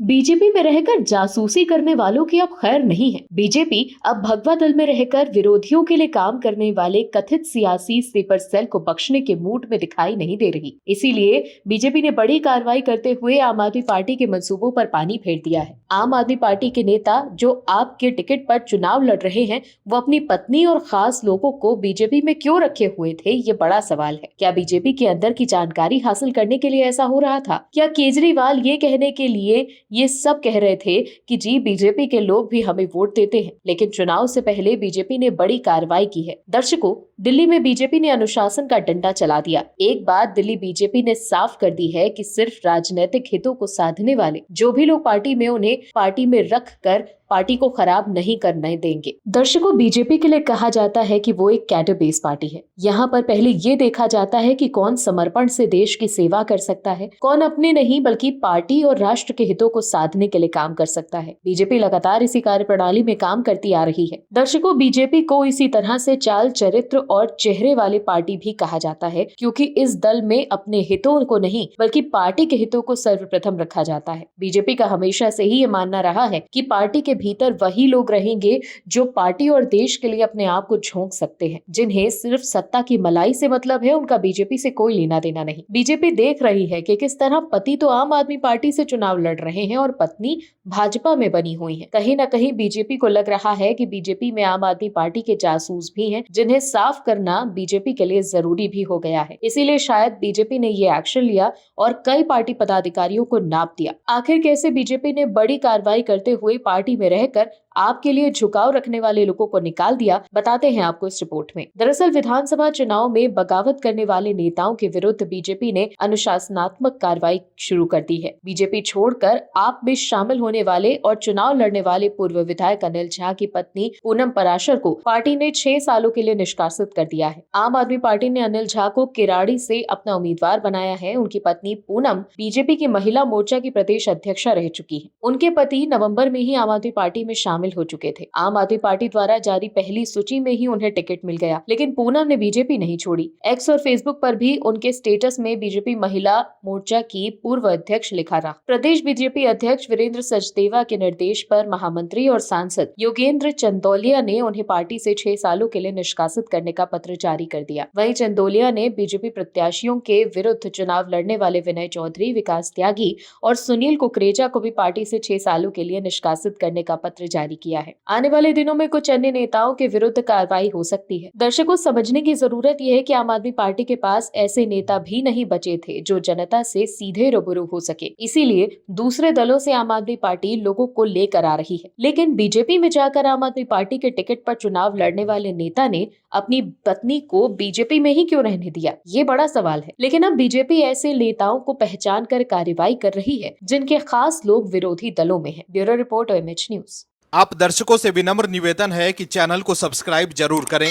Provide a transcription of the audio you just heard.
BJP में रहकर जासूसी करने वालों की अब खैर नहीं है। बीजेपी अब भगवा दल में रहकर विरोधियों के लिए काम करने वाले कथित सियासी स्लीपर सेल को बख्शने के मूड में दिखाई नहीं दे रही। इसीलिए बीजेपी ने बड़ी कार्रवाई करते हुए आम आदमी पार्टी के मंसूबों पर पानी फेर दिया है। आम आदमी पार्टी के नेता जो आप के टिकट पर चुनाव लड़ रहे हैं, वो अपनी पत्नी और खास लोगों को बीजेपी में क्यों रखे हुए थे, ये बड़ा सवाल है। क्या बीजेपी के अंदर की जानकारी हासिल करने के लिए ऐसा हो रहा था? क्या केजरीवाल ये कहने के लिए ये सब कह रहे थे कि जी बीजेपी के लोग भी हमें वोट देते हैं? लेकिन चुनाव से पहले बीजेपी ने बड़ी कार्रवाई की है। दर्शकों, दिल्ली में बीजेपी ने अनुशासन का डंडा चला दिया। एक बात दिल्ली बीजेपी ने साफ कर दी है कि सिर्फ राजनीतिक हितों को साधने वाले जो भी लोग पार्टी में, उन्हें पार्टी में रख कर पार्टी को खराब नहीं करने देंगे। दर्शकों, बीजेपी के लिए कहा जाता है कि वो एक कैडर बेस पार्टी है। यहाँ पर पहले ये देखा जाता है कि कौन समर्पण से देश की सेवा कर सकता है, कौन अपने नहीं बल्कि पार्टी और राष्ट्र के हितों को साधने के लिए काम कर सकता है। बीजेपी लगातार इसी कार्यप्रणाली में काम करती आ रही है। दर्शकों, बीजेपी को इसी तरह से चाल, चरित्र और चेहरे वाली पार्टी भी कहा जाता है, क्योंकि इस दल में अपने हितों को नहीं बल्कि पार्टी के हितों को सर्वप्रथम रखा जाता है। बीजेपी का हमेशा से ही ये मानना रहा है कि पार्टी के भीतर वही लोग रहेंगे जो पार्टी और देश के लिए अपने आप को झोंक सकते हैं। जिन्हें सिर्फ सत्ता की मलाई से मतलब है, उनका बीजेपी से कोई लेना देना नहीं। बीजेपी देख रही है कि किस तरह पति तो आम आदमी पार्टी से चुनाव लड़ रहे हैं और पत्नी भाजपा में बनी हुई है। कहीं न कहीं बीजेपी को लग रहा है कि बीजेपी में आम आदमी पार्टी के जासूस भी हैं, जिन्हें साफ करना बीजेपी के लिए जरूरी भी हो गया है। इसीलिए शायद बीजेपी ने ये एक्शन लिया और कई पार्टी पदाधिकारियों को नाप दिया। आखिर कैसे बीजेपी ने बड़ी कार्रवाई करते हुए पार्टी में रहकर आपके लिए झुकाव रखने वाले लोगों को निकाल दिया, बताते हैं आपको इस रिपोर्ट में। दरअसल विधानसभा चुनाव में बगावत करने वाले नेताओं के विरुद्ध बीजेपी ने अनुशासनात्मक कार्रवाई शुरू कर दी है। बीजेपी छोड़कर आप में शामिल होने वाले और चुनाव लड़ने वाले पूर्व विधायक अनिल झा की पत्नी पूनम पराशर को पार्टी ने 6 सालों के लिए निष्कासित कर दिया है। आम आदमी पार्टी ने अनिल झा को किराड़ी से अपना उम्मीदवार बनाया है। उनकी पत्नी पूनम बीजेपी की महिला मोर्चा की प्रदेश अध्यक्षा रह चुकी है। उनके पति नवम्बर में ही आम आदमी पार्टी में शामिल हो चुके थे। आम आदमी पार्टी द्वारा जारी पहली सूची में ही उन्हें टिकट मिल गया, लेकिन पूनम ने बीजेपी नहीं छोड़ी। एक्स और फेसबुक पर भी उनके स्टेटस में बीजेपी महिला मोर्चा की पूर्व अध्यक्ष लिखा रहा। प्रदेश बीजेपी अध्यक्ष वीरेंद्र सचदेवा के निर्देश पर महामंत्री और सांसद योगेंद्र चंदौलिया ने उन्हें पार्टी से 6 सालों के लिए निष्कासित करने का पत्र जारी कर दिया। वहीं चंदौलिया ने बीजेपी प्रत्याशियों के विरुद्ध चुनाव लड़ने वाले विनय चौधरी, विकास त्यागी और सुनील कुकरेजा को भी पार्टी से 6 सालों के लिए निष्कासित करने का पत्र जारी किया है। आने वाले दिनों में कुछ अन्य नेताओं के विरुद्ध कार्रवाई हो सकती है। दर्शकों, समझने की जरूरत यह है कि आम आदमी पार्टी के पास ऐसे नेता भी नहीं बचे थे जो जनता से सीधे रूबरू हो सके। इसीलिए दूसरे दलों से आम आदमी पार्टी लोगों को लेकर आ रही है। लेकिन बीजेपी में जाकर आम आदमी पार्टी के टिकट पर चुनाव लड़ने वाले नेता ने अपनी पत्नी को बीजेपी में ही क्यों रहने दिया, ये बड़ा सवाल है। लेकिन अब बीजेपी ऐसे नेताओं को पहचान कर कार्रवाई कर रही है जिनके खास लोग विरोधी दलों में हैं। Bureau report, OMH news. आप दर्शकों से विनम्र निवेदन है कि चैनल को सब्सक्राइब जरूर करें